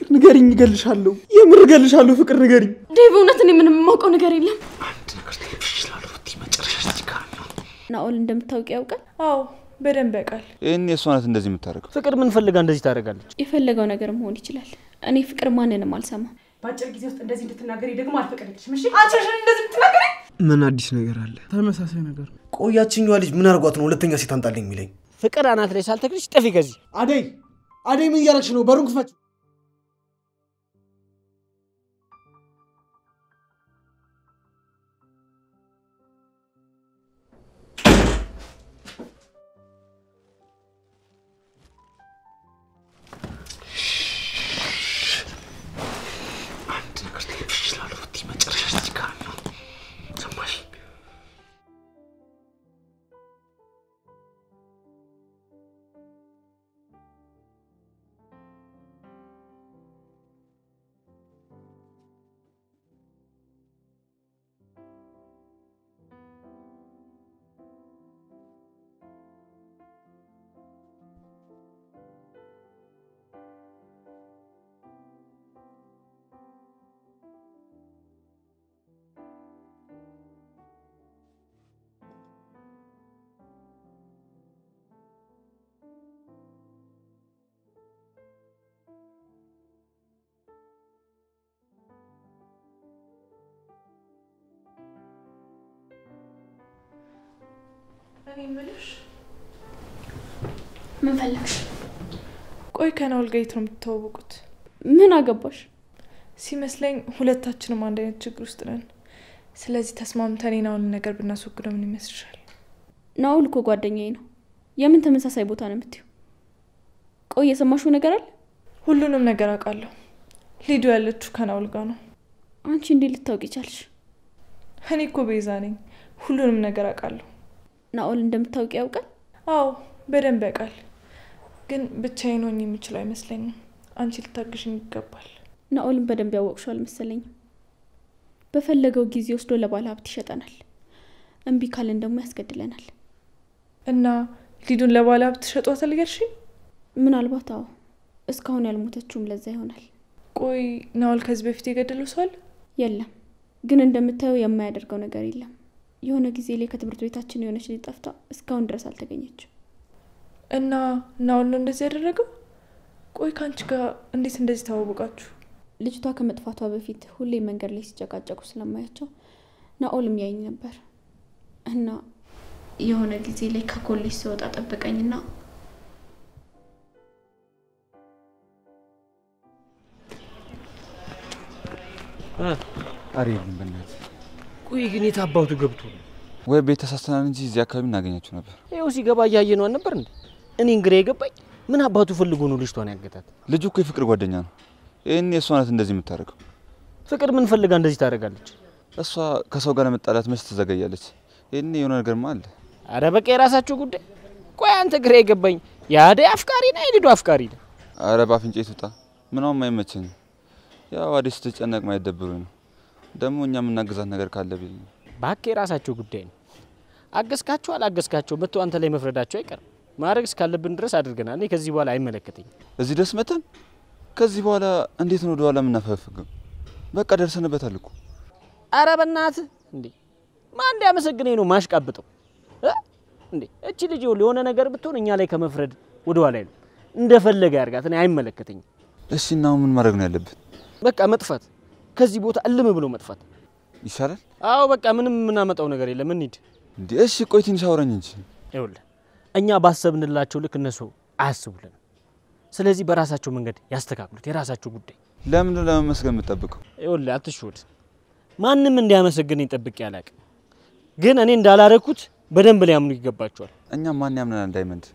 ፍቅር ንገሪኝ እገልሻለሁ የምር እገልሻለሁ ፍቅር ንገሪኝ ዴቭ እውነት እኔ ምንም የማውቀው ነገር የለም አንድ ነገር ትልፍሽላለሁ ወጥቲ መጨረሻ ትካል ናኦል እንደምታውቂ ያውቃል አዎ በደንብ ያውቃል እኔ እሷናት እንደዚህ የምታረጋው ፍቅር ምን ፈልጋ እንደዚህ ታረጋለች የፈለገው ነገር መሆን ይችላል እኔ ፍቅር ማንንም አልሰማም ባጭር ጊዜ ውስጥ እንደዚህ እንድትናገሪ ደግሞ አልፈቀደልሽም እሺ አንቺ እንደዚህ እንድትናገሪ ምን አዲስ ነገር አለ ተመሳሳይ ነገር ቆያችኛው ልጅ ምን አርጓት ነው ሁለተኛ ሴት አንጣልኝ የሚለኝ ፍቅር አናት ላይ ሳልተግልሽ ጥፊ ከዚህ አደይ ምን ያረክሽ ነው በሩን ክፈች እኔ ምልሽ ምን ፈልግሽ ቆይ ከናኦል ጋር ነው የምትተዋወቁት ምን አገባሽ ሲመስለኝ ሁለታችንም አንድ አይነት ችግር ውስጥ ነን ስለዚህ ተስማምተን ናኦልን ነገር ብናስወግደው ምን ይመስልሻል ናኦል እኮ ጓደኛዬ ነው የምን ተመሳሳይ ቦታ ነው የምትይው ቆይ የሰማሽው ነገር አለ ሁሉንም ነገር አውቃለሁ ሊዱ ያለችው ከናኦል ጋር ነው አንቺ እንዴ ልታውቂ ቻልሽ እኔ እኮ ቤዛ ነኝ ሁሉንም ነገር አውቃለሁ ናኦል እንደምታውቂ ያውቃል አዎ በደንብ ያውቃል ግን ብቻዬን ሆኜ የምችል አይመስለኝም አንቺ ልታግሽኝ ይገባል ናኦልን በደንብ ያወቅሽው አልመሰለኝም በፈለገው ጊዜ ወስዶ ለባለ ሀብት ይሸጠናል እንቢ ካለን ደግሞ ያስገድለናል እና ሊዱን ለባለ ሀብት ሸጧታል ያልሽ ምናልባት አዎ እስካሁን ያልሞተችውም ለዛ ይሆናል ቆይ ናኦል ከዚህ በፊት የገደለው ሰው አለ የለም ግን እንደምታየው የማያደርገው ነገር የለም የሆነ ጊዜ ላይ ከትምህርት ቤታችን የሆነች ልጅ ጠፍታ እስካሁን ድረስ አልተገኘችም እና ናኦል ነው እንደዚህ ያደረገው ቆይ ካንቺ ጋር እንዴት እንደዚህ ታወቃችሁ ልጅቷ ከመጥፋቷ በፊት ሁሌ መንገድ ላይ ሲጨቃጨቁ ስለማያቸው ናኦልም ያይኝ ነበር እና የሆነ ጊዜ ላይ ከኮሌጅ ሲወጣ ጠበቀኝና አሪፍ በእናት ቆይ ግን የታባውቱ ገብቶ ወይ ቤት ተሳስተናል እንጂ እዚህ አካባቢ እናገኛችሁ ነበር ይኸው ሲገባ ያያየነው ነበር እንዴ እኔ እንግዲህ የገባኝ ምን አባቱ ፈልጎ ነው ልጅቷን ያገታት ልጁ እኮ የፍቅር ጓደኛ ነው እኔ እሷናት እንደዚህ የምታረጋው ፍቅር ምን ፈልጋ እንደዚህ ታረጋለች እሷ ከሰው ጋር ለመጣላት መች ትዘገያለች እኔ የሆነ ነገርማ አለ አረ በቃ የራሳችሁ ጉዳይ ቆይ አንተ ግራ የገባኝ ያደይ አፍቃሪ ነው የልዱ አፍቃሪ ነው አረ ባፍንጬ ትውጣ ምንም አይመቸኝ ያው አዲስ ተጨነቅ ማይደብሩኝ ነው ደሞ እኛ ምናገዛት ነገር ካለ ቢል ባክ የራሳችሁ ጉዳይ ነው አገስካችሁ አላገስካችሁ መጥቶ አንተ ላይ መፍረዳቸው አይቀርም ማረግስ ካለብን ድረስ አድርገናል እኔ ከዚህ በኋላ አይመለከተኝ እዚህ ደስ መተን ከዚህ በኋላ እንዴት ነው ወደኋላ ምናፈፍገው በቃ ደርሰንበታል እኮ አረ በእናት እንዴ ማን እንዲያመሰግነኝ ነው ማሽቃብጠው እንዴ እቺ ልጅ የሆነ ነገር ብትሆን እኛ ላይ ከመፍረድ ወደኋላ አይሉ እንደፈለገ ያርጋት እኔ አይመለከተኝ እሺ እና ምን ማድረግ ነው ያለብን በቃ መጥፋት ከዚህ ቦታ እልም ብሎ መጥፋት ይሻላል አዎ በቃ ምንም ምናመጣው ነገር የለም እንሂድ እንዴ እሺ ቆይ ትንሽ አውራኝ እንጂ ይኸውልህ እኛ ባሰብንላቸው ልክ እነሱ አያስቡልን ስለዚህ በራሳቸው መንገድ ያስተካክሉት የራሳቸው ጉዳይ ለምን ለመመስገን የምትጠብቀው ይኸውልህ አትሽወድ ማንንም እንዲያመሰግነኝ ጠብቅ ያላቅ ግን እኔ እንዳላረኩት በደንብ ሊያምኑ ይገባቸዋል እኛ ማን ያምናል ዳይመንድ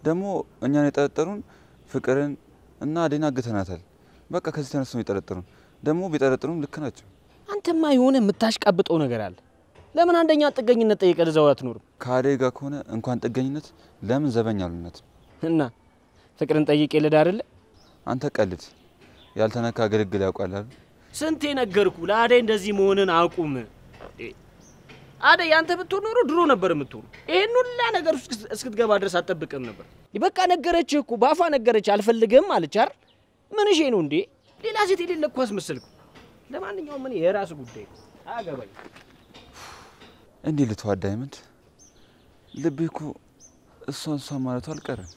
ደግሞ እኛን የጠረጠሩን ፍቅርን እና አደይን አግተናታል በቃ ከዚህ ተነስተው የጠረጠሩን ደግሞ ቢጠረጥሩም ልክ ናቸው አንተማ የሆነ የምታሽቃብጠው ነገር አለ ለምን አንደኛ ጥገኝነት ጠይቀህ ለዛው አትኖርም ከአደይ ጋር ከሆነ እንኳን ጥገኝነት ለምን ዘበኛሉነት እና ፍቅርን ጠይቄ ለዳ አይደለ አንተ ቀልድ ያልተነካ ግልግል ያውቃል አይደል ስንቴ ነገርኩ ለአደይ እንደዚህ መሆንን አቁም አደይ አንተ ብትሆን ኖሮ ድሮ ነበር የምትሆን ይሄን ሁላ ነገር እስክትገባ ድረስ አትጠብቅም ነበር ይበቃ ነገረች እኮ ባፋ ነገረች አልፈልግም አለች አይደል ምን እሺ ነው እንዴ ሌላ ሴት የሌለ እኮ አስመሰልኩ። ለማንኛውም ምን የራስ ጉዳይ አገባኝ። እንዴ ልተዋ ዳይመንድ ልቤ እኮ እሷ ማለቱ አልቀረም።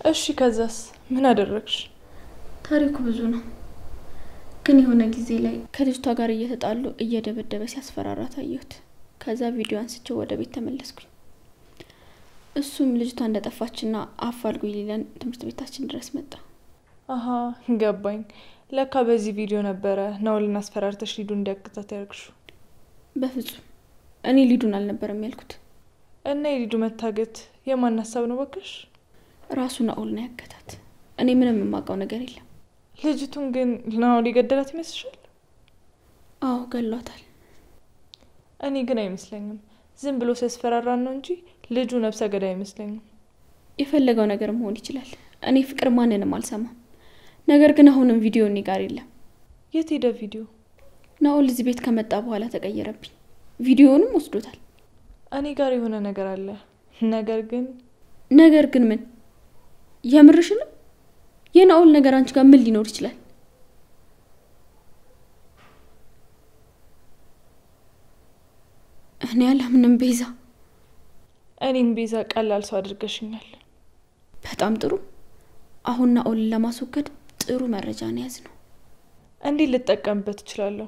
እሺ ከዛስ ምን አደረግሽ? ታሪኩ ብዙ ነው። ግን የሆነ ጊዜ ላይ ከልጅቷ ጋር እየተጣሉ እየደበደበ ሲያስፈራራት አየሁት። ከዛ ቪዲዮ አንስቼው ወደ ቤት ተመለስኩኝ። እሱም ልጅቷ እንደጠፋችና አፋልጉኝ ሊለን ትምህርት ቤታችን ድረስ መጣ። አሃ ገባኝ። ለካ በዚህ ቪዲዮ ነበረ ናኦልን አስፈራርተሽ ሊዱ እንዲያግታት ያርግሽው። በፍጹም እኔ ሊዱን አልነበረም ያልኩት። እና የሊዱ መታገት የማን ሀሳብ ነው ወከሽ? ራሱ ናኦል ነው ያገታት። እኔ ምንም የማውቀው ነገር የለም። ልጅቱን ግን ናኦል ይገደላት ይመስልሻል? አዎ ገሏታል። እኔ ግን አይመስለኝም። ዝም ብሎ ሲያስፈራራን ነው እንጂ ልጁ ነፍሰ ገዳይ አይመስለኝም። የፈለገው ነገር መሆን ይችላል። እኔ ፍቅር ማንንም አልሰማም። ነገር ግን አሁንም ቪዲዮ እኔ ጋር የለም። የት ሄደ ቪዲዮ? ናኦል እዚህ ቤት ከመጣ በኋላ ተቀየረብኝ። ቪዲዮውንም ወስዶታል። እኔ ጋር የሆነ ነገር አለ። ነገር ግን ምን? የምርሽን? የናኦል ነገር አንቺ ጋር ምን ሊኖር ይችላል? እኔ አላምንም ቤዛ። እኔን ቤዛ ቀላል ሰው አድርገሽኛል። በጣም ጥሩ። አሁን ናኦልን ለማስወገድ ጥሩ መረጃ ነው ያዝነው። እንዴት ልጠቀምበት እችላለሁ?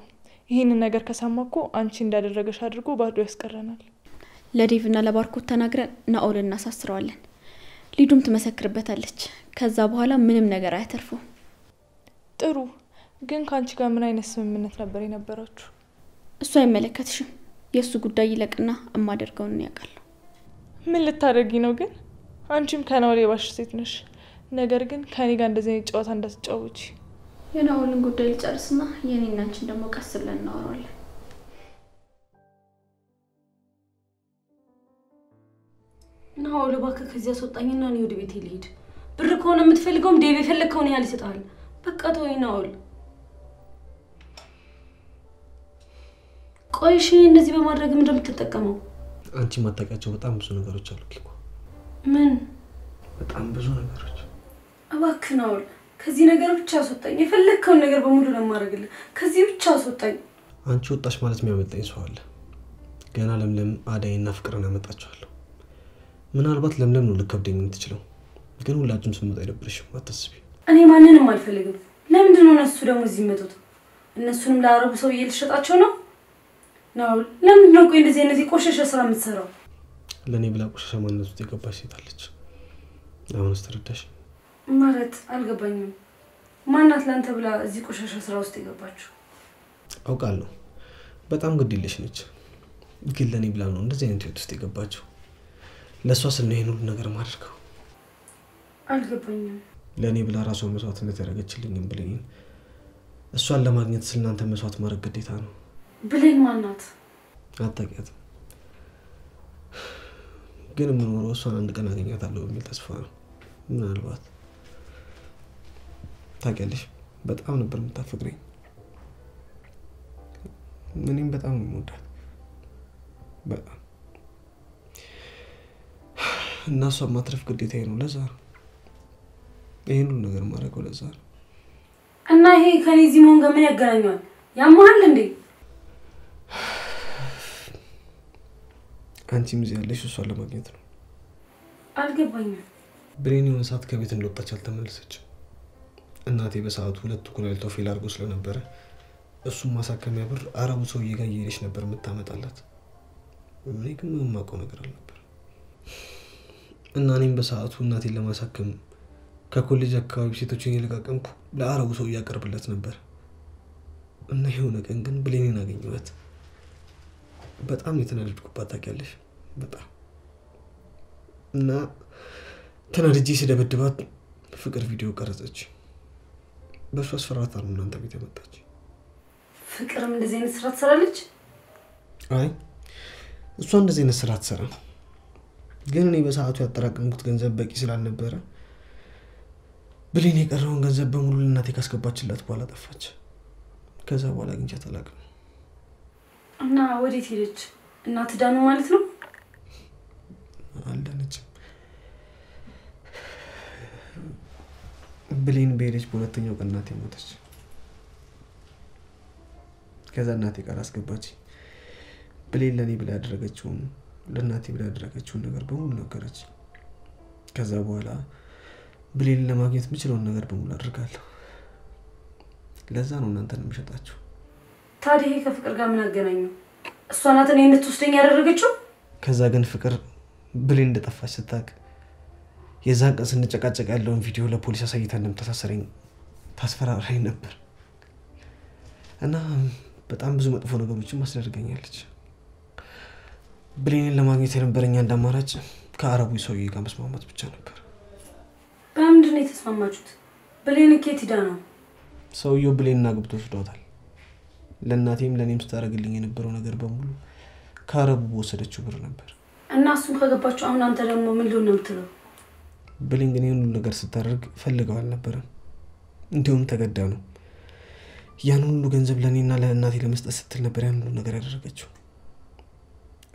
ይሄን ነገር ከሰማኩ አንቺ እንዳደረገሽ አድርጎ ባዶ ያስቀረናል። ለዴቭና ለባርኮት ተናግረን ናኦልን እናሳስረዋለን። ሊዱም ትመሰክርበታለች። ከዛ በኋላ ምንም ነገር አያተርፈው። ጥሩ። ግን ካንቺ ጋር ምን አይነት ስምምነት ነበር የነበራችሁ? እሱ አይመለከትሽም። የሱ ጉዳይ ይለቅና እማደርገውን ያውቃል። ምን ልታደርጊ ነው ግን? አንቺም ከናኦል የባሽ ሴት ነሽ። ነገር ግን ከኔ ጋር እንደዚህ አይነት ጨዋታ እንዳትጫወቺ። የናኦልን ጉዳይ ልጨርስና የኔና አንቺን ደግሞ ቀስ ብለን እናወራለን። ናኦል እባክህ ከዚህ አስወጣኝና እኔ ወደ ቤቴ ልሂድ። ብር ከሆነ የምትፈልገውም ዴቭ የፈለከውን ያህል ይሰጣል። በቃ ተወኝ ናኦል። ቆይ እሺ እንደዚህ በማድረግ ምን እንደምትጠቀመው? አንቺ ማጣቂያቸው በጣም ብዙ ነገሮች አሉ እኮ። ምን? በጣም ብዙ ነገሮች። እባክህ ናኦል ከዚህ ነገር ብቻ አስወጣኝ። የፈለከውን ነገር በሙሉ ነው ማድረግልህ። ከዚህ ብቻ አስወጣኝ። አንቺ ወጣሽ ማለት የሚያመጣኝ ሰው አለ። ገና ለምለም አዳይና ፍቅርን አመጣቸዋለሁ። ምናልባት ለምለም ነው ልከብደኝ የምትችለው። ግን ሁላችሁም ስመጣ አይደብርሽም፣ አታስቢ። እኔ ማንንም አልፈልግም። ለምንድን ነው እነሱ ደግሞ እዚህ መጡት? እነሱንም ለአረቡ ሰው እየልሸጣቸው ነው? ናኦል ለምንድን ነው ቆይ እንደዚህ ቆሸሸ ስራ የምትሰራው? ለኔ ብላ ቆሸሸ ማንነት ውስጥ የገባች ሴት አለች። አሁንስ ተረዳሽ? ማለት አልገባኝም። ማናት ላንተ ብላ እዚህ ቆሸሸ ስራ ውስጥ የገባችው? አውቃለሁ በጣም ግድ የለሽ ነች። ግን ለኔ ብላ ነው እንደዚህ አይነት ህይወት ውስጥ የገባችው። ለሷ ስለ ይሄን ሁሉ ነገር ማድረገው አልገባኝም። ለኔ ብላ ራሷ መስዋዕትነት ያደረገችልኝም ብለኝ እሷን ለማግኘት ስለናንተ መስዋዕት ማድረግ ግዴታ ነው። ብሌን ማናት? አታውቂያትም። ግን የምኖረው እሷን አንድ ቀን አገኛታለሁ በሚል ተስፋ ነው። ምናልባት ታውቂያለሽ በጣም ነበር የምታፈቅረኝ። እኔም በጣም ነው የምወዳት በጣም። እና እሷን ማትረፍ ግዴታዬ ነው። ለዛ ነው ይሄን ሁሉ ነገር ማድረገው። ለዛ ነው። እና ይሄ ከኔ እዚህ መሆን ጋር ምን ያገናኛል? ያማል እንዴ? አንቺም እዚህ ያለሽ እሷን ለማግኘት ነው። አልገባኝም። ብሌን የሆነ ሰዓት ከቤት እንደወጣች አልተመለሰችም። እናቴ በሰዓቱ ሁለት ኩላሊቷ ፌል አድርጎ ስለነበረ እሱም ማሳከሚያ ብር አረቡ ሰውዬ ጋር እየሄደች ነበር የምታመጣላት። እኔ ግን ምንም የማውቀው ነገር አልነበር። እና እኔም በሰዓቱ እናቴን ለማሳከም ከኮሌጅ አካባቢ ሴቶችን እየለቃቀምኩ ለአረቡ ሰውዬ ያቀርብለት ነበር። እና የሆነ ቀን ግን ብሌንን አገኘኋት። በጣም የተናደድኩባት ታውቂያለሽ? በጣም እና ተናድጄ ስደበድባት ፍቅር ቪዲዮ ቀረጸች። በሷ አስፈራታ ነው እናንተ ቤት የመጣች። ፍቅርም እንደዚህ አይነት ስራ ትሰራለች? አይ እሷ እንደዚህ አይነት ስራ ትሰራ። ግን እኔ በሰዓቱ ያጠራቀምኩት ገንዘብ በቂ ስላልነበረ ብሌን የቀረውን ገንዘብ በሙሉ ለእናቴ ካስገባችላት በኋላ ጠፋች። ከዛ በኋላ አግኝቻት አላውቅም። እና ወዴት ሄደች? እናት ዳኑ ማለት ነው? አልዳነችም። ብሌን በሄደች በሁለተኛው ቀን እናቴ ሞተች። ከዛ እናቴ ጋር አስገባች። ብሌን ለኔ ብላ ያደረገችውን ለእናቴ ብላ ያደረገችውን ነገር በሙሉ ነገረች። ከዛ በኋላ ብሌን ለማግኘት የምችለውን ነገር በሙሉ አድርጋለሁ። ለዛ ነው እናንተን የምሸጣችሁ። ታዲያ ይሄ ከፍቅር ጋር ምን አገናኘው? እሷ ናት እኔ እንድትወስደኝ ያደረገችው? ከዛ ግን ፍቅር ብሌን እንደጠፋች ስታውቅ የዛን ቀን ስንጨቃጨቅ ያለውን ቪዲዮ ለፖሊስ አሳይታ እንደምታሳሰረኝ ታስፈራራኝ ነበር እና በጣም ብዙ መጥፎ ነገሮችን ማስደርገኛለች። ብሌንን ለማግኘት የነበረኝ አንድ አማራጭ ከአረቡ ሰውዬ ጋር መስማማት ብቻ ነበር። በምንድን ነው የተስማማችሁት? ብሌን ከየት ሄዳ ነው? ሰውዬው ብሌንን አግብቶ ወስዷታል። ለእናቴም ለኔም ስታደርግልኝ የነበረው ነገር በሙሉ ከአረቡ ወሰደችው ብር ነበር። እና እሱን ከገባችሁ አሁን አንተ ደግሞ ምን ሊሆን ነው የምትለው? ብሌን ግን ይሄን ሁሉ ነገር ስታደርግ ፈልገው አልነበረም፣ እንዲሁም ተገዳ ነው። ያን ሁሉ ገንዘብ ለኔና ለእናቴ ለመስጠት ስትል ነበር ያን ሁሉ ነገር ያደረገችው።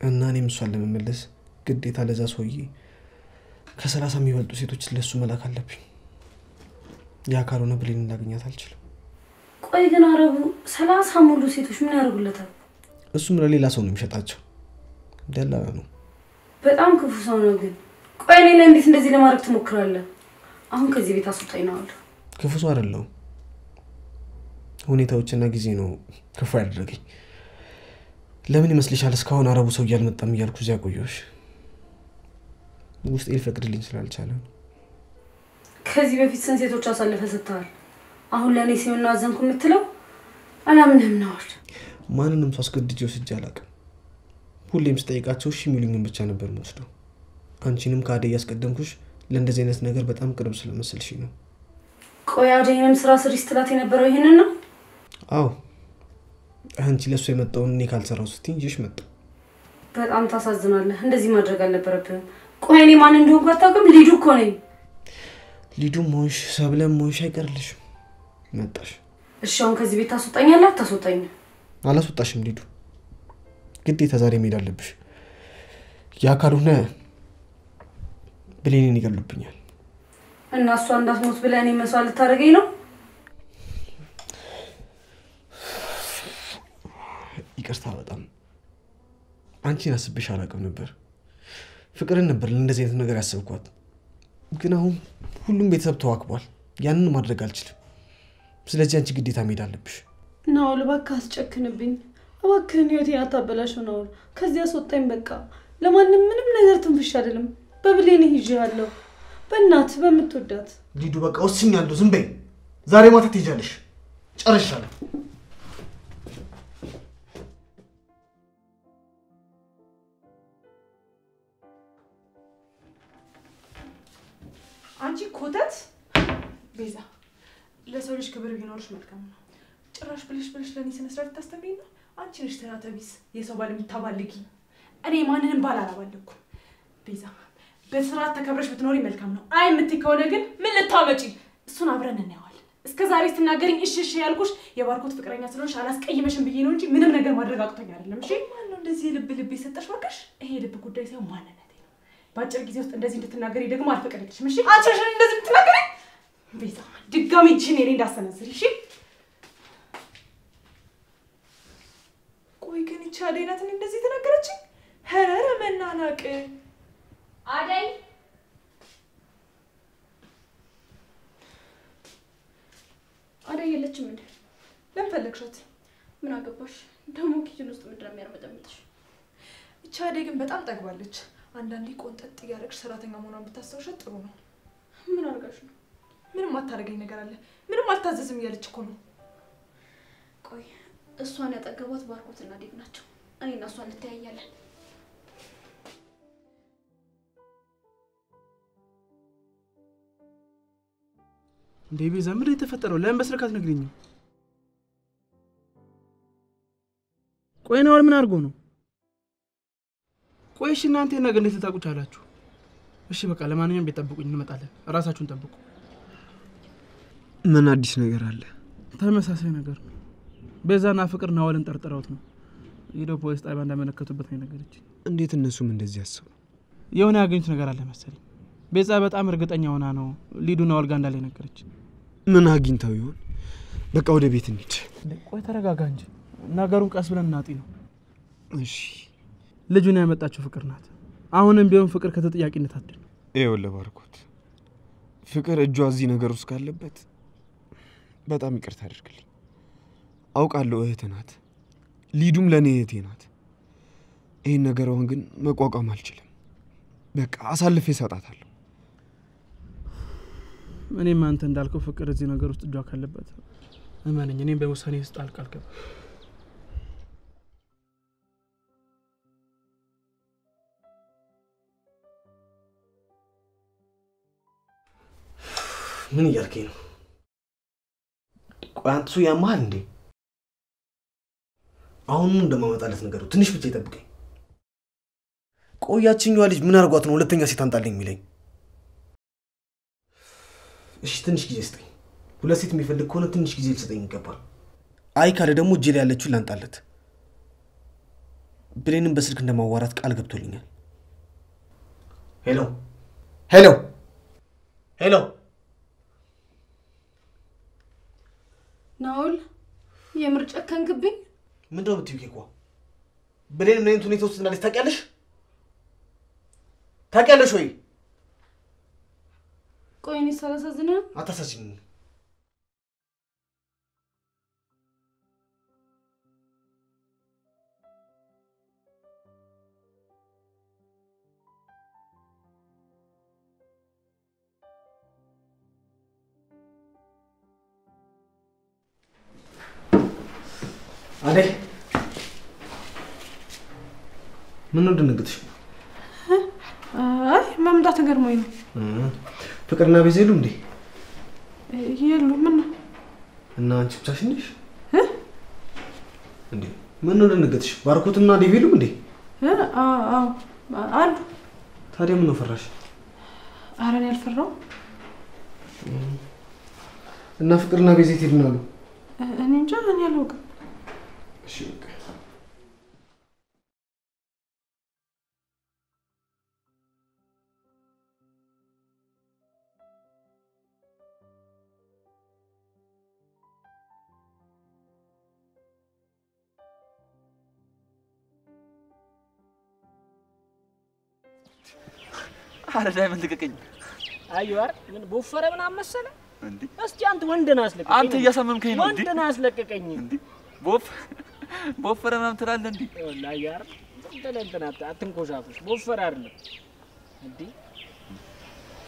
እና እኔም እሷን ለመመለስ ግዴታ ለዛ ሰውዬ ከ30 የሚበልጡ ሴቶች ለሱ መላክ አለብኝ። ያ ካልሆነ ብሌንን ላገኛት አልችልም። ቆይ ግን አረቡ 30 ሙሉ ሴቶች ምን ያደርጉለታል? እሱም ለሌላ ሰው ነው የሚሸጣቸው። ደላላ ነው። በጣም ክፉ ሰው ነው። ግን ቆይ እኔ ላይ እንዴት እንደዚህ ለማድረግ ትሞክራለህ? አሁን ከዚህ ቤት አስወጣኝ ነው አለ። ክፉ ሰው አይደለም። ሁኔታዎችና ጊዜ ነው ክፉ ያደረገኝ። ለምን ይመስልሻል እስካሁን አረቡ ሰው ያልመጣም እያልኩ እዚያ ቆየሁሽ? ውስጤ ሊፈቅድልኝ ስላልቻለ። ከዚህ በፊት ስንት ሴቶች አሳልፈ ሰጥተሃል? አሁን ለኔ ሲሆን አዘንኩ የምትለው አላምንም ነው። ማንንም ሰው አስገድጄው ወስጄ አላውቅም። ሁሌም ስጠይቃቸው እሺ የሚሉኝን ብቻ ነበር የምወስደው። አንቺንም ከአደይ ያስቀደምኩሽ ለእንደዚህ አይነት ነገር በጣም ቅርብ ስለመሰልሽኝ ነው። ቆይ አደይንም ስራ ስሪ ስትላት የነበረው ይሄንን ነው? አዎ አንቺ ለሱ የመጣውን እኔ ካልሰራው ስትኝ ይሽ መጣ። በጣም ታሳዝናለህ። እንደዚህ ማድረግ አልነበረብህም። ቆይ እኔ ማን እንደሆንኩ አታውቅም? ሊዱ እኮ ነኝ። ሊዱ ሞሽ ሰብለም ሞሽ አይቀርልሽም። መጣሽ። እሺ አሁን ከዚህ ቤት ታስወጣኛለህ? አታስወጣኝም? አላስወጣሽም ሊዱ። ግዴታ ዛሬ መሄድ አለብሽ። ያ ካልሆነ ብሌንን ይገሉብኛል። እና እሷ እንዳትሞት ብለህ እኔ መስዋዕት ልታደርገኝ ነው? ይቅርታ በጣም አንቺን አስብሽ አላውቅም ነበር። ፍቅርን ነበር ለእንደዚህ አይነት ነገር ያሰብኳት። ግን አሁን ሁሉም ቤተሰብ ተዋክቧል። ያንን ማድረግ አልችልም። ስለዚህ አንቺ ግዴታ መሄድ አለብሽ። ነው እባክህ አስጨክንብኝ። እባክህን ህይወቴን አታበላሽው ነው። ከዚህ አስወጣኝ በቃ። ለማንም ምንም ነገር ትንፍሽ አይደለም። በብሌን ይዤሃለሁ። በእናት በምትወዳት ሊዱ በቃ ወስኛለሁ። ዝም በይ። ዛሬ ማታ ትሄጃለሽ። ጨርሻለሁ። አንቺ ኮተት ቤዛ፣ ለሰው ልጅ ክብር ቢኖርሽ መልካም ነው። ጭራሽ ብለሽ ለኔ ስነ ስርዓት ታስተምሪኝ ነው? አንቺ ነሽ ተናተቢስ የሰው ባል የምታባልጊ። እኔ ማንንም ባል አላባልኩ። ቤዛ በስርዓት ተከብረሽ ብትኖሪ መልካም ነው። አይ የምትይ ከሆነ ግን ምን ልታመጪ? እሱን አብረን እናየዋለን። እስከዛሬ ስትናገሪኝ እሺ ያልኩሽ የባርኮት ፍቅረኛ ስለሆንሽ አላስቀይመሽም ብዬ ነው እንጂ ምንም ነገር ማድረግ አቅቶኝ አይደለም። እሺ ማን ነው እንደዚህ ልብ የሰጠሽ ወቀሽ? ይሄ ልብ ጉዳይ ሳይሆን ማንነቴ ነው። ባጭር ጊዜ ውስጥ እንደዚህ እንድትናገሪ ደግሞ አልፈቀደልሽም። እሺ አንቺ ነሽ እንደዚህ የምትናገሪ። ቤዛ ድጋሚ እጅሽን እኔ እንዳሰነዝሪ እሺ? ቆይ ግን ይቺ አደይ ናት እንደዚህ ተናገረችኝ? ኧረ መናናቅ። አደይ አደይ የለችም እንዴ? ለምን ፈለግሻት? ምን አገባሽ? ደግሞ ኪችን ውስጥ ምንድነው የሚያርመጠምጥሽ? ይቺ አደይ ግን በጣም ጠግባለች። አንዳንዴ ቆንጠጥ እያደረግሽ ሰራተኛ መሆኗን ብታስታውሻት ጥሩ ነው። ምን አድርጋሽ ነው? ምንም አታደርገኝ ነገር አለ። ምንም አልታዘዝም እያለች እኮ ነው። ቆይ እሷን ያጠገቧት ባርኮትና ዴቭ ናቸው። እኔና እሷ እንተያያለን። እንዴ ቤዛ ምን የተፈጠረው? ለምን በስልክ አትነግሪኝም? ቆይ ነው ምን አድርጎ ነው? ቆይ እሺ እናንተ ነገር እንዴት ልታውቁ ቻላችሁ? እሺ በቃ ለማንኛውም ቤት ጠብቁኝ፣ እንመጣለን። ራሳችሁን ጠብቁ። ምን አዲስ ነገር አለ? ተመሳሳይ ነገር ነው። ቤዛና ፍቅር ናወልን ጠርጥረውት ነው ሄደው ፖሊስ ጣቢያ እንዳመለከቱበት ነው ነገረች። እንዴት እነሱም እንደዚህ ያስቡ? የሆነ ያገኙት ነገር አለ መሰለኝ። ቤዛ በጣም እርግጠኛ ሆና ነው ሊዱና ወልጋ እንዳለ ነገረች። ምን አግኝተው ይሆን? በቃ ወደ ቤት እንሂድ። ቆይ ተረጋጋ እንጂ ነገሩን ቀስ ብለን እናጢ ነው። እሺ ልጁን ያመጣችው ፍቅር ናት። አሁንም ቢሆን ፍቅር ከተጠያቂነት አትደል። ይኸውልህ ባርኮት፣ ፍቅር እጇ እዚህ ነገር ውስጥ ካለበት በጣም ይቅርታ አድርግልኝ። አውቃለሁ እህት ናት፣ ሊዱም ለኔ እህቴ ናት። ይሄን ነገርዋን ግን መቋቋም አልችልም። በቃ አሳልፌ እሰጣታለሁ። እኔም አንተ እንዳልከው ፍቅር እዚህ ነገር ውስጥ እጇ ካለበት እመነኝ፣ እኔም በውሳኔ ውስጥ ጣልቃ አልገባም። ምን እያልከኝ ነው? ቆይ አንተ ሰው ያማሃል እንዴ? አሁንም እንደማመጣለት ነገሩ ትንሽ ብቻ ይጠብቀኝ። ቆያችኛዋ ልጅ ምን አርጓት ነው ሁለተኛ ሴት አንጣልኝ የሚለኝ? እሺ ትንሽ ጊዜ ስጠኝ። ሁለት ሴት የሚፈልግ ከሆነ ትንሽ ጊዜ ልሰጠኝ ይገባል። አይ ካለ ደግሞ እጄ ላይ ያለችውን ላንጣለት። ብሌንም በስልክ እንደማዋራት ቃል ገብቶልኛል። ሄሎ ሄሎ ሄሎ ናውል የምርጫ ከንክብኝ ምንድነው የምትይው? ኬኳ ብሌን ምን አይነት ሁኔታ ውስጥ እንዳለች ታውቂያለሽ? ታውቂያለሽ ወይ? ቆይ እኔ ሳላሳዝንህ? አታሳዝኝ። አዴ ምን ነው ደነገጥሽ? አይ መምጣት ገርሞኝ ነው። ፍቅርና ቤዛ የሉም እንዴ? የሉም። ምን ነው እና አንቺ ብቻሽን ነሽ እንዴ? ምን ነው ደነገጥሽ? ባርኮትና ዴቭ የሉም እንዴ? አዎ አሉ። ታዲያ ምን ነው ፈራሽ? ኧረ እኔ አልፈራሁም። እና ፍቅርና ቤዛ የት ሄድን አሉ? እኔ እንጃ፣ እኔ አላውቅም። እሺ በቃ አረ ዳይመንድ ልቀቀኝ። አዩአር ምን ቦፈረ ምን አመሰለ እንዴ? እስቲ አንተ ወንድ ነህ አስለቀቀኝ። አንተ እያሰመምከኝ ነው እንዴ? ወንድ ነህ አስለቀቀኝ እንዴ? ቦፈረ ምናምን ትላለህ እንዴ? ወላሂ አዩአር እንትን አትንኮሻኩሽ። ቦፈረ አይደለም እንዴ?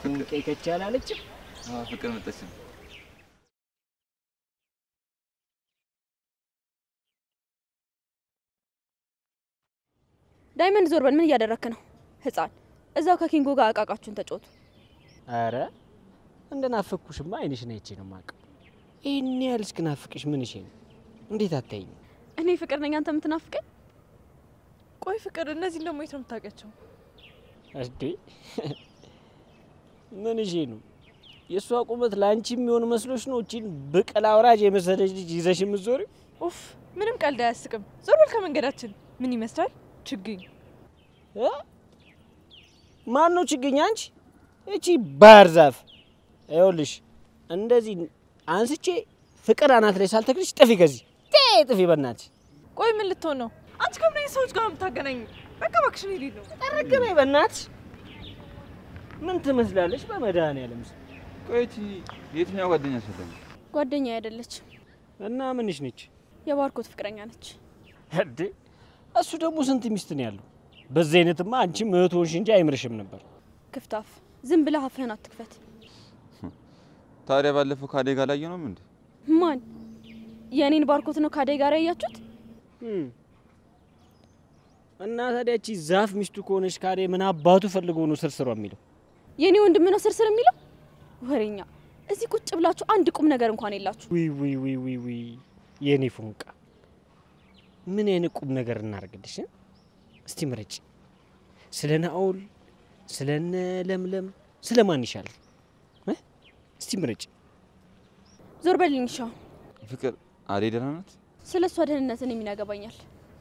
እንቄ ከቻላለች ፍቅር መጣች። ዳይመንድ ዞር በል። ምን እያደረክ ነው ህፃን? እዛው ከኪንጎ ጋር አቃቃችሁን ተጫወቱ። አረ እንደናፈኩሽማ አይንሽን አይቼ ነው የማውቀው። ይሄን ያህል እስክናፍቅሽ ምን እሺ ነው? እንዴት አታይኝ? እኔ ፍቅር ነኝ፣ አንተ የምትናፍቀኝ? ቆይ ፍቅር እነዚህ ደግሞ የት ነው የምታውቂያቸው? እንዴ ምን እሺ ነው? የሷ ቁመት ላንቺ የሚሆን መስሎሽ ነው እቺን ብቅል አውራጅ የመሰለች ልጅ ይዘሽ የምትዞሪው? ኡፍ ምንም ቀልድ አያስቅም። ዞር በል ከመንገዳችን። ምን ይመስላል? ችግኝ ማን ነው ችግኝ? አንቺ እቺ ባህር ዛፍ። ይኸውልሽ እንደዚህ አንስቼ ፍቅር አናት ላይ ሳልተክልሽ ጥፊ ከዚህ ጥፊ በእናትሽ። ቆይ ምን ልትሆን ነው? አንቺ ከምን አይነት ሰዎች ጋር የምታገናኝ? በቃ እባክሽን ሂድ ነው። ተረገመ በእናትሽ። ምን ትመስላለሽ በመድኃኒዓለም? ቆይ እቺ የትኛው ጓደኛሽ ነው? ጓደኛ አይደለች እና ምንሽ ነች? የባርኮት ፍቅረኛ ነች። እንዴ እሱ ደግሞ ስንት ሚስት ነው ያለው? በዚህ አይነትማ አንቺም እህት ሆንሽ እንጂ አይምርሽም ነበር። ክፍታፍ ዝም ብለህ አፍህን አትክፈት። ታዲያ ባለፈው ካዴ ጋር ላይ ነው እንዴ? ማን? የኔን ባርኮት ነው ካዴ ጋር ያያችሁት? እና ታዲያ እቺ ዛፍ ሚስቱ ከሆነሽ ካዴ ምን አባቱ ፈልጎ ነው ስርስሯ የሚለው? የኔ ወንድም ነው ስርስር የሚለው? ወሬኛ። እዚህ ቁጭ ብላችሁ አንድ ቁም ነገር እንኳን የላችሁ። ዊ የኔ ፉንቃ ምን አይነት ቁም ነገር እናርግልሽ? እስቲ ምረጭ። ስለ ናኦል፣ ስለነ ለምለም፣ ስለማን ይሻላል? እስቲ ምረጭ። ዞር በልኝ ሻው። ፍቅር አዴ ደህና ናት? ስለሷ ደህንነት እኔ ምን ያገባኛል?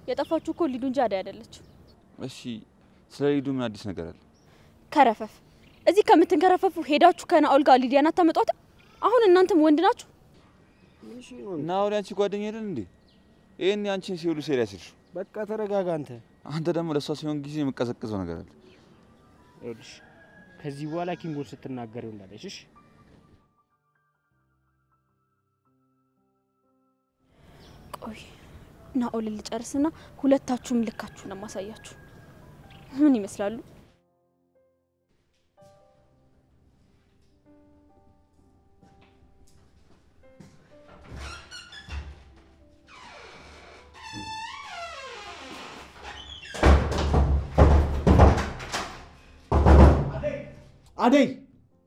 የጠፋችሁ እኮ ሊዱ እንጂ አደይ አይደለች። እሺ ስለ ሊዱ ምን አዲስ ነገር አለ? ከረፈፍ እዚህ ከምትንከረፈፉ ሄዳችሁ ከናኦል ጋር ሊዲያን አታመጧት? አሁን እናንተም ወንድ ናችሁ? ናኦል አንቺ ጓደኛ አይደል እንዴ? ይሄን አንቺን ሲውሉ ሲሪየስ በቃ ተረጋጋ አንተ። አንተ ደግሞ ለሷ ሲሆን ጊዜ የምቀዘቅዘው ነገር አለ። ይኸውልሽ ከዚህ በኋላ ኪንጎን ስትናገሪው እንዳለሽ እሺ? ቆይ ናኦል ልጨርስና ሁለታችሁም ልካችሁን ማሳያችሁ። ምን ይመስላሉ?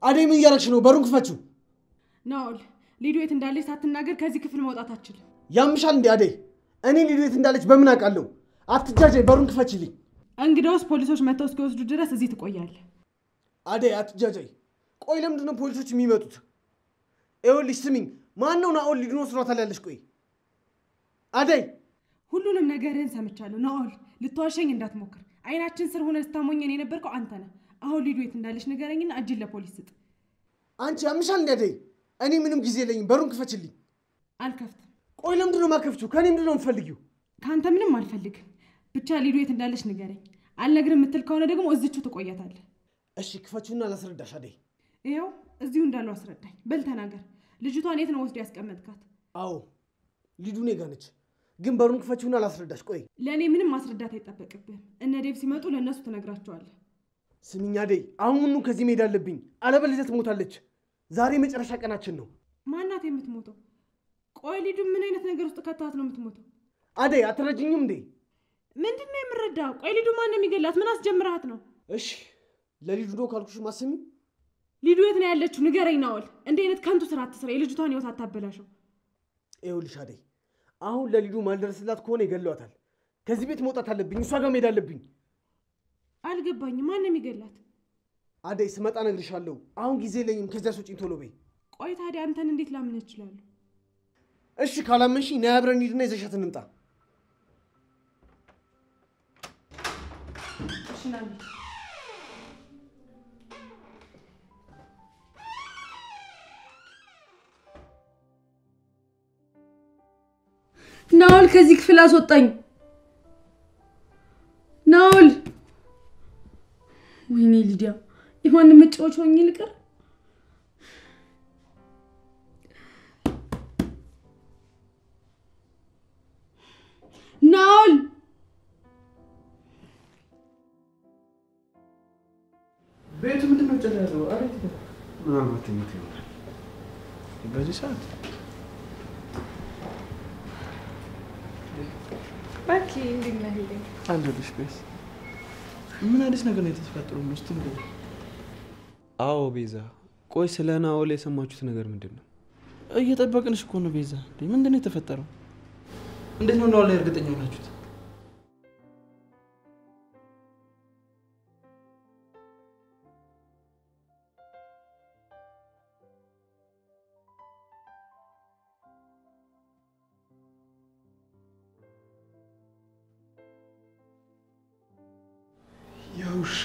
አደይ ምን እያደረግሽ ነው? በሩን ክፈችው። ናኦል ሊዱ የት እንዳለች ሳትናገር ከዚህ ክፍል መውጣት አትችልም። ያምሻል እንዴ አደይ? እኔ ሊዱ የት እንዳለች በምን አውቃለሁ? አትጃጃይ፣ በሩን ክፈችልኝ። እንግዲያውስ ፖሊሶች መጥተው እስኪወስዱ ድረስ እዚህ ትቆያለህ። አደይ አትጃጃይ። ቆይ ለምንድን ነው ፖሊሶች የሚመጡት? ይኸውልሽ ስሚኝ፣ ማን ነው ናኦል ሊዱን ወስዷታል ያለሽ? ቆይ አደይ፣ ሁሉንም ነገርህን ሰምቻለሁ። ናኦል ልትዋሸኝ እንዳትሞክር። አይናችን ስር ሆነ ስታሞኘን የነበርከው አንተ ነህ። አሁን ሊዱ የት እንዳለች ንገረኝና እጅን ለፖሊስ ስጥ። አንቺ ያምሻል እንዴ አደይ? እኔ ምንም ጊዜ የለኝም፣ በሩን ክፈችልኝ። አልከፍትም። ቆይ ለምንድን ነው የማከፍችው? ከኔ ምንድን ነው የምትፈልጊው? ካንተ ምንም አልፈልግም። ብቻ ሊዱ የት እንዳለች ንገረኝ። አልነግርም የምትል ከሆነ ደግሞ እዚቹ ትቆያታለህ። እሺ ክፈችውና ላስረዳሽ አደይ። ይኸው እዚሁ እንዳለው አስረዳኝ። በል ተናገር። ልጅቷን የት ነው ወስዶ ያስቀመጥካት? አዎ ሊዱ እኔ ጋር ነች፣ ግን በሩን ክፈችውና ላስረዳሽ። ቆይ ለእኔ ምንም ማስረዳት አይጠበቅብህም። እነ ዴቭ ሲመጡ ለእነሱ ትነግራቸዋለህ። ስሚኝ አደይ፣ አሁኑኑ ከዚህ መሄድ አለብኝ፣ አለበለዚያ ትሞታለች። ዛሬ መጨረሻ ቀናችን ነው። ማናት የምትሞተው? ቆይ ሊዱ ምን አይነት ነገር ውስጥ ከተሃት ነው የምትሞተው? አደይ አትረጅኝም እንዴ? ምንድን ነው የምረዳው? ቆይ ሊዱ ማን ነው የሚገላት? ምን አስጀምረሃት ነው? እሺ ለሊዱ ነው ካልኩሽ ማሰሚ። ሊዱ የት ነው ያለችው? ንገረኝ ናኦል። እንዲህ አይነት ከንቱ ስራ አትስራ። የልጅቷን ህይወት አታበላሸው። ይኸውልሽ አደይ፣ አሁን ለሊዱ ማልደርስላት ከሆነ ይገለዋታል። ከዚህ ቤት መውጣት አለብኝ፣ እሷ ጋር መሄድ አለብኝ። አልገባኝም። ማን ነው የሚገላት? አደይ ስመጣ እነግርሻለሁ። አሁን ጊዜ የለኝም። ከዚያ ስጪኝ ቶሎ በይ። ቆይ ታዲያ አንተን እንዴት ላምን እችላለሁ? እሺ ካላመንሽኝ ነይ አብረን እንሂድና ይዘሻት እንምጣ። እሺ ና እንሂድ። ናኦል ከዚህ ክፍል አስወጣኝ። ናኦል፣ ወይኔ ሊዲያ፣ የማንም መጫወቻ ሆኜ ልቀር? ናኦል፣ ቤቱ ምንድን ነው ጨለ ያለው? አቤት ምናልባት ትምህርት ይሆናል በዚህ ሰዓት። ባኪ እንዴት ነህ? አንድ ልጅ ቤስ ምን አዲስ ነገር ነው የተፈጠረው? ውስጥ ነው? አዎ ቤዛ፣ ቆይ ስለ ናኦል የሰማችሁት ነገር ምንድን ነው? እየጠበቅንሽ እኮ ነው ቤዛ። ምንድን ነው የተፈጠረው? እንዴት ነው ናኦል ላይ እርግጠኛ ሆናችሁት? ያውሻ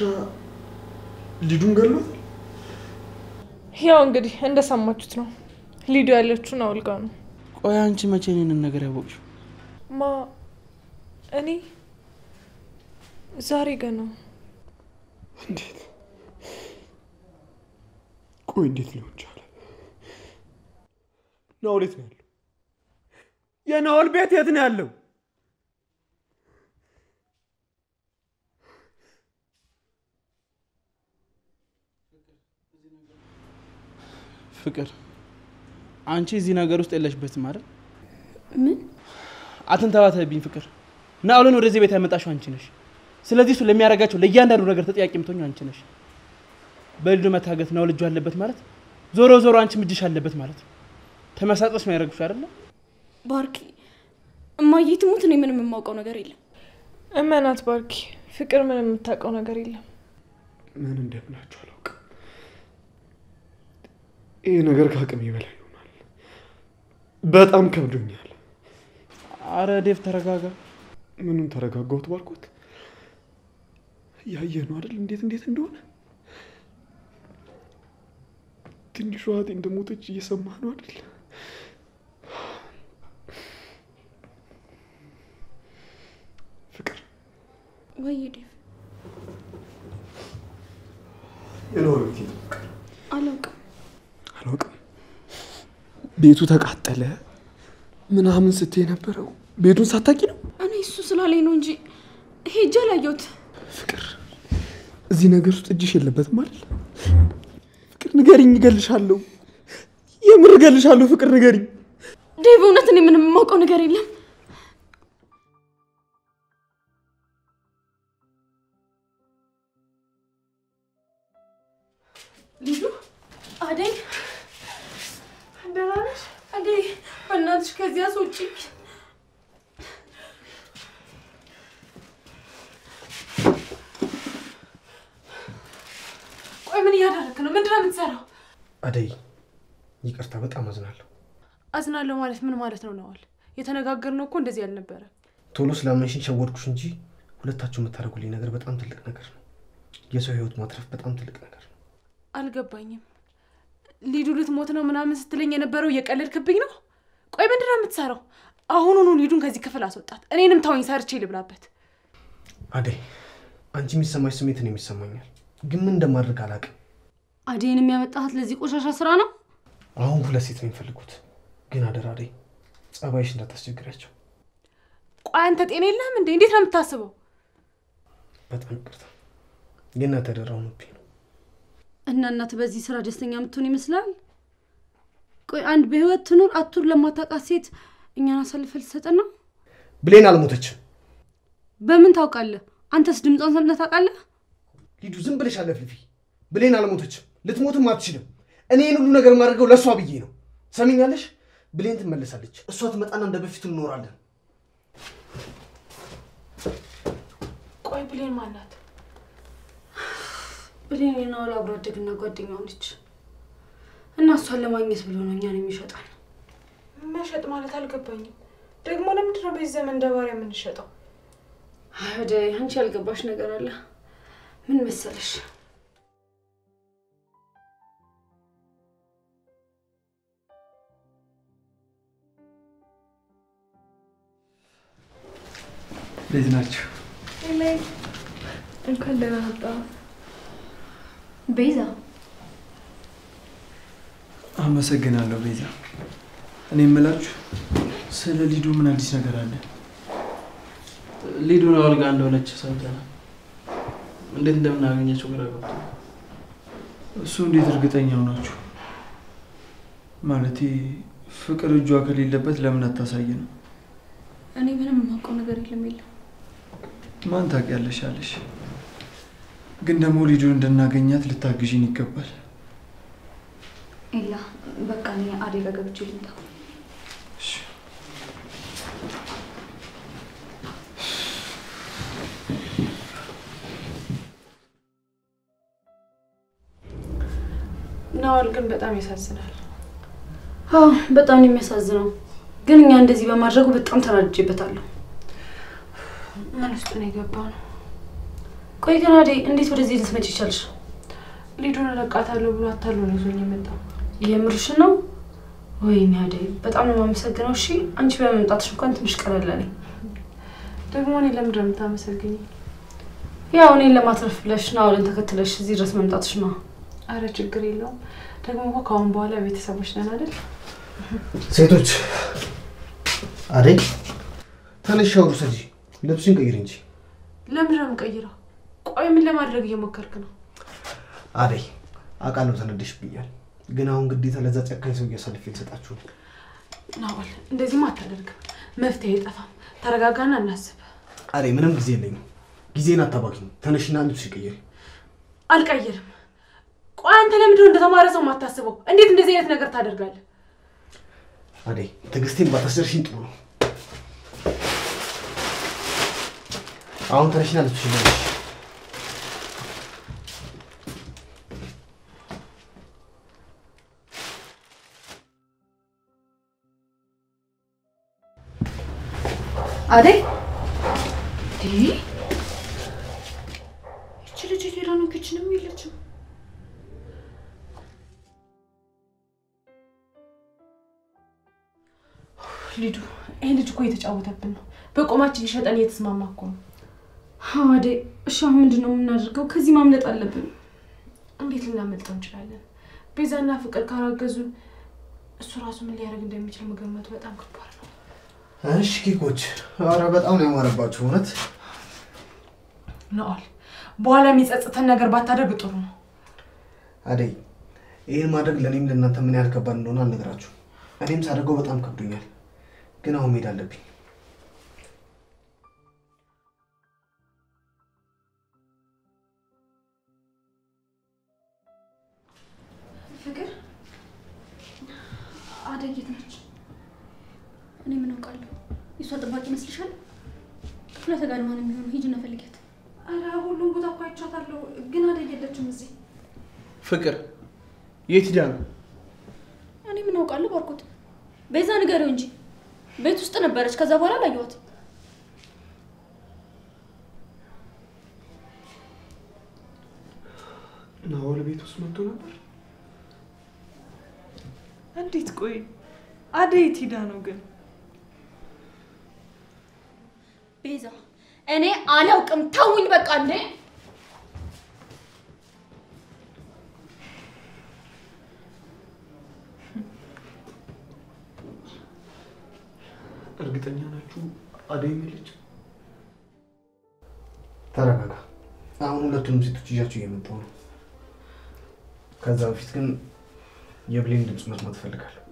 ሊዱን ገሏት። ያው እንግዲህ እንደሰማችሁት ነው። ሊዱ ያለችው ናኦል ጋር ነው። ቆይ አንቺ መቼ እኔን ነገር ያወቅሽው? እኔ ዛሬ ገና። እንዴት? ቆይ እንዴት ሊሆን ቻለ? ናኦል የት ነው ያለው? የናኦል ቤት የት ነው ያለው? ፍቅር፣ አንቺ እዚህ ነገር ውስጥ የለሽበትም አይደል? ምን አትንተባተብኝ ፍቅር። ናኦልን ወደዚህ ቤት ያመጣሽው አንቺ ነሽ። ስለዚህ እሱ ለሚያደርጋቸው ለእያንዳንዱ ነገር ተጠያቂ የምትሆኚው አንቺ ነሽ። በልዱ መታገት ናኦል እጁ አለበት ማለት ዞሮ ዞሮ አንቺ እጅሽ አለበት ማለት ነው። ተመሳጥረሽ ነው ያደረግሽው አይደል? ባርኪ፣ እማዬ ትሙት፣ እኔ ምንም የማውቀው ነገር የለም። እመናት ባርኪ፣ ፍቅር ምንም የምታውቀው ነገር የለም። ምን እንደምላችሁ አላውቅም። ይሄ ነገር ከአቅሜ በላይ ይሆናል። በጣም ከብዶኛል። አረ ዴቭ ተረጋጋ። ምኑን ተረጋጋሁት ባልኩት? ያየህ ነው አይደል እንዴት እንደሆነ። ትንሿ እህቴ እንደሞተች እየሰማህ ነው አይደል? ፍቅር ወይ ዴቭ የኖርኩት አላውቅም። ቤቱ ተቃጠለ ምናምን ስትይ የነበረው ቤቱን ሳታቂ ነው? እኔ እሱ ስላለኝ ነው እንጂ ሄጄ አላየሁት። ፍቅር እዚህ ነገር ውስጥ እጅሽ የለበትም አይደል? ፍቅር ንገሪኝ፣ እገልሻለሁ። የምር እገልሻለሁ። ፍቅር ንገሪኝ። ዴቭ እውነት እኔ ምንም የማውቀው ነገር የለም። ልጁ አደይ ደህና ነሽ? አደይ በእናትሽ ከዚያ አስወጪ። ቆይ ምን እያደረክ ነው? ምንድን ነው የምትሰራው? አደይ ይቅርታ፣ በጣም አዝናለሁ። አዝናለሁ ማለት ምን ማለት ነው? ነዋል የተነጋገርነው እኮ እንደዚህ ያልነበረ። ቶሎ ስላመንሽኝ ሸወድኩሽ እንጂ ሁለታችሁ የምታደርጉልኝ ነገር በጣም ትልቅ ነገር ነው። የሰው ህይወት ማትረፍ በጣም ትልቅ ነገር ነው። አልገባኝም። ሊዱ ልትሞት ነው ምናምን ስትለኝ የነበረው እየቀለድክብኝ ነው? ቆይ ምንድን ነው የምትሰራው? አሁኑኑ ሊዱን ከዚህ ክፍል አስወጣት። እኔንም ታወኝ፣ ሰርቼ ልብላበት። አደይ አንቺ የሚሰማሽ ስሜት ነው የሚሰማኛል፣ ግን ምን እንደማድረግ አላውቅም። አደይን የሚያመጣት ለዚህ ቆሻሻ ስራ ነው? አሁን ሁለት ሴት ነው የሚፈልጉት፣ ግን አደራ አደይ ጸባይሽ እንዳታስቸግሪያቸው። ቆይ አንተ ጤና የለህም እንዴ? እንዴት ነው የምታስበው? በጣም ይቅርታ፣ የእናትህ ያደራው ነው። እና እናት በዚህ ስራ ደስተኛ የምትሆን ይመስላል? ቆይ አንድ በህይወት ትኑር አቱር ለማታውቃት ሴት እኛን አሳልፈህ ልትሰጠን ነው? ብሌን አልሞተችም። በምን ታውቃለህ? አንተስ ድምጿን ሰምተህ ታውቃለህ? ሊዱ ዝም ብለሽ አለፍልፊ። ብሌን አልሞተችም፣ ልትሞትም አትችልም። እኔ ይህን ሁሉ ነገር ማድረገው ለእሷ ብዬ ነው። ሰሚኛለሽ? ብሌን ትመለሳለች። እሷ ትመጣና እንደ በፊቱ እንኖራለን። ቆይ ብሌን ማናት? ብሌን የናውል አብሮ አደግና ጓደኛው ነች እና እሷን ለማግኘት ብሎ ነው እኛን የሚሸጣል። መሸጥ ማለት አልገባኝም። ደግሞ ለምንድን ነው በዚህ ዘመን እንደ ባሪያ የምንሸጠው? አደይ አንቺ ያልገባሽ ነገር አለ። ምን መሰለሽ? እንዴት ናችሁ? እንኳን ደህና መጣህ። ቤዛ አመሰግናለሁ ቤዛ። እኔ የምላችሁ ስለ ሊዱ ምን አዲስ ነገር አለ? ሊዱ ነው አልጋ እንደሆነች ሰምተናል። እንዴት እንደምናገኘችው ግራ ገብቶኛል። እሱ እንዴት እርግጠኛ ሆናችሁ? ማለቴ ፍቅር እጇ ከሌለበት ለምን አታሳየን? እኔ ምንም የማውቀው ነገር የለም። ማን ታውቂያለሽ አለሽ? ግን ደግሞ ሊዱን እንድናገኛት ልታግዢን ይገባል። ኤላ በቃ እኔ አደይ ጋር ገብቼ ልምጣ። እሺ ናውል ግን በጣም ያሳዝናል። አዎ በጣም ነው የሚያሳዝነው። ግን እኛ እንደዚህ በማድረጉ በጣም ተናድጄበታለሁ። ምን ውስጥ ነው የገባው ነው? ቆይ ግን አደይ እንዴት ወደዚህ ልትመጪ ይቻልሽ? ሊዱን እለቃታለሁ ብሎ አታሎ ነው ይዞኝ የመጣው። የምርሽ ነው? ወይኔ አደይ በጣም ነው የማመሰግነው። እሺ አንቺ በመምጣትሽ እንኳን ትንሽ ቀለል አለኝ። ደግሞ እኔ ለምንድን ነው የምታመሰግኝ? ያው እኔን ለማትረፍ ብለሽ ናውልን ተከትለሽ እዚህ ድረስ መምጣትሽ ነው። አረ ችግር የለውም። ደግሞ እኮ ከአሁን በኋላ ቤተሰቦች ነን አይደል? ሴቶች አደይ ተነሽ፣ ሻወር ውሰጂ፣ ልብስሽን ቀይሪ እንጂ። ለምንድን ነው የምቀይረው? ቆይ ምን ለማድረግ እየሞከርክ ነው? አደይ አውቃለሁ ተነደሽብኛል፣ ግን አሁን ግዴታ ለዛ ጨካኝ ሰው እያሳልፌ ልሰጣችሁ ነው። ናውል እንደዚህማ አታደርግም። መፍትሄ አይጠፋም። ተረጋጋና እናስብ። አደይ ምንም ጊዜ የለኝም፣ ጊዜን አታባክኝ። ተነሽና ልብስሽን ቀይሪ። አልቀይርም። ቆይ አንተ ለምንድን ነው እንደተማረ ሰው የማታስበው? እንዴት እንደዚህ አይነት ነገር ታደርጋለህ? አደይ ትዕግስቴን ባታስደርሽኝ ጥሩ ነው። አሁን ተነሽና ልብስሽን ቀይሪ። አደይ ይቺ ልጅ ሄዳ ነው ኪችንም የለችም። ሊዱ ይሄ ልጅ እኮ እየተጫወተብን ነው። በቆማችን ሊሸጠን እየተስማማ እኮ ነው። አዴ እሺ አሁን ምንድነው የምናደርገው? ከዚህ ማምለጥ አለብን። እንዴት ልናመልጠው እንችላለን? ቤዛና ፍቅር ካራገዙን እሱ ራሱ ምን ሊያደርግ እንደሚችል መገመቱ በጣም ከባድ ነው። እሺ ኬኮች፣ ኧረ በጣም ነው ያማረባችሁ እውነት። ናኦል በኋላ የሚጸጽተን ነገር ባታደርግ ጥሩ ነው። አደይ ይሄን ማድረግ ለኔም ለእናንተ ምን ያህል ከባድ እንደሆነ አልነግራችሁ። እኔም ሳደርገው በጣም ከብዶኛል፣ ግን አሁን መሄድ አለብኝ። ፍቅር አደይ የት ነች? እኔ ምን አውቃለሁ? የሷ ጥባቂ ይመስልሻል? ክፍለ ተጋድማ ነው የሚሆነው። ሂጂና ፈልጊያት። አረ ሁሉም ቦታ እኮ አይቻታለሁ፣ ግን አደይ የለችም እዚህ። ፍቅር የት ሄዳ ነው? እኔ ምን አውቃለሁ? ባርኮት ቤዛ ንገሪው እንጂ ቤት ውስጥ ነበረች። ከዛ በኋላ አላየኋትም። ናኦል ቤት ውስጥ መጥቶ ነበር። እንዴት? ቆይ አደይ የት ሄዳ ነው ግን? ቤዛ እኔ አላውቅም። ተውኝ በቃ እንዴ። እርግጠኛ ናችሁ አደይ የለች? ተረጋጋ። አሁን ሁለቱንም ሴቶች ይዣቸው እየመጣሁ ነው። ከዛ በፊት ግን የብሌን ድምፅ መስማት እፈልጋለሁ።